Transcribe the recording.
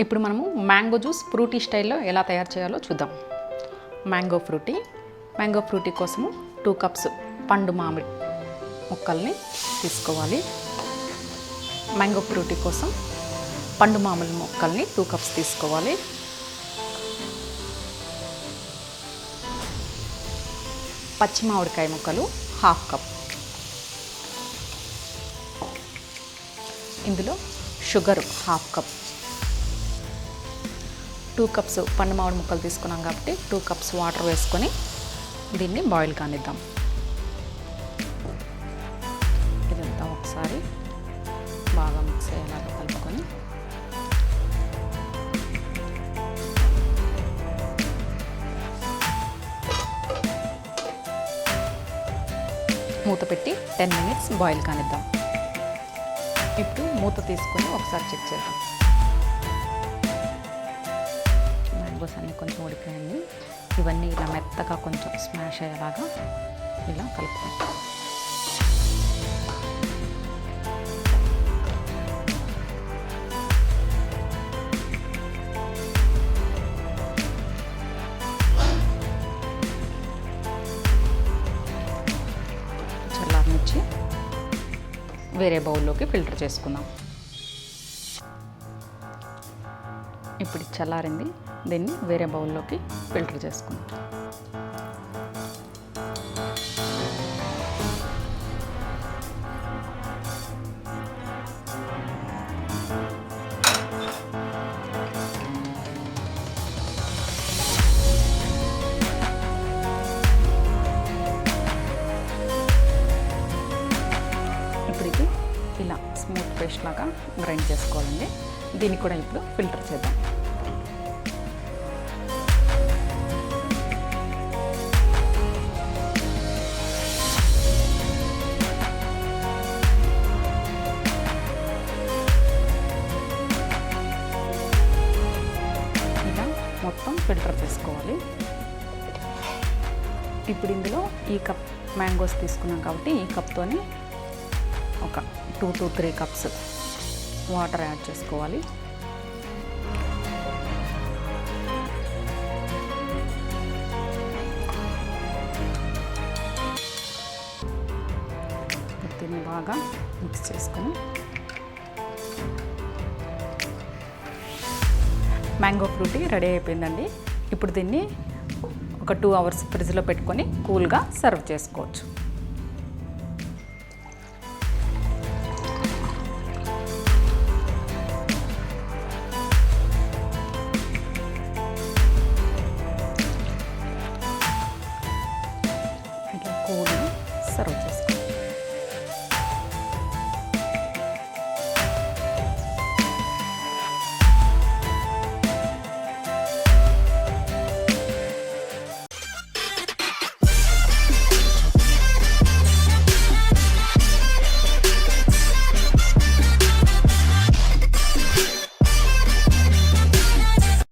ఇప్పుడు మనము mango juice frutti స్టైల్లో ఎలా తయారు చేయాలో చూద్దాం. మ్యాంగో ఫ్రూటీ కోసము 2 కప్స్ పండు మామిడి ముక్కల్ని తీసుకోవాలి. మ్యాంగో ఫ్రూటీ కోసం పండు మామిడి ముక్కల్ని 2 కప్స్ తీసుకోవాలి. పచ్చి మామిడికాయ ముక్కలు 1/2 కప్. ఇందులో షుగర్ 1/2 కప్. 2 కప్స్ పండు మామిడి ముక్కలు తీసుకున్నాం కాబట్టి 2 కప్స్ వాటర్ వేసుకొని దీన్ని బాయిల్ కానిద్దాం. ఇదంతా ఒకసారి బాగా మిక్స్ అయ్యేలాగా కలుపుకొని మూత పెట్టి 10 మినిట్స్ బాయిల్ కానిద్దాం. ఇప్పుడు మూత తీసుకొని ఒకసారి చెక్ చేద్దాం. మ్యాంగోస్ అన్నీ కొంచెం ఉడిపోయింది. ఇవన్నీ ఇలా మెత్తగా కొంచెం స్మాష్ అయ్యేలాగా ఇలా కలుపుతాం. చల్లారనిచ్చి వేరే బౌల్లోకి ఫిల్టర్ చేసుకుందాం. ఇప్పుడు చల్లారింది, దీన్ని వేరే బౌల్లోకి ఫిల్టర్ చేసుకుందాం. ఇప్పుడు ఇది ఇలా స్మూత్ పేస్ట్ లాగా గ్రైండ్ చేసుకోవాలండి. దీన్ని కూడా ఇప్పుడు ఫిల్టర్ చేద్దాం. ఇలా మొత్తం ఫిల్టర్ చేసుకోవాలి. ఇప్పుడు ఇందులో ఈ కప్ మ్యాంగోస్ తీసుకున్నాం కాబట్టి ఈ కప్తోని ఒక 2 to 3 కప్స్ వాటర్ యాడ్ చేసుకోవాలి. దీన్ని బాగా మిక్స్ చేసుకొని మ్యాంగో ఫ్రూటీ రెడీ అయిపోయిందండి. ఇప్పుడు దీన్ని ఒక 2 అవర్స్ ఫ్రిడ్జ్లో పెట్టుకొని కూల్గా సర్వ్ చేసుకోవచ్చు.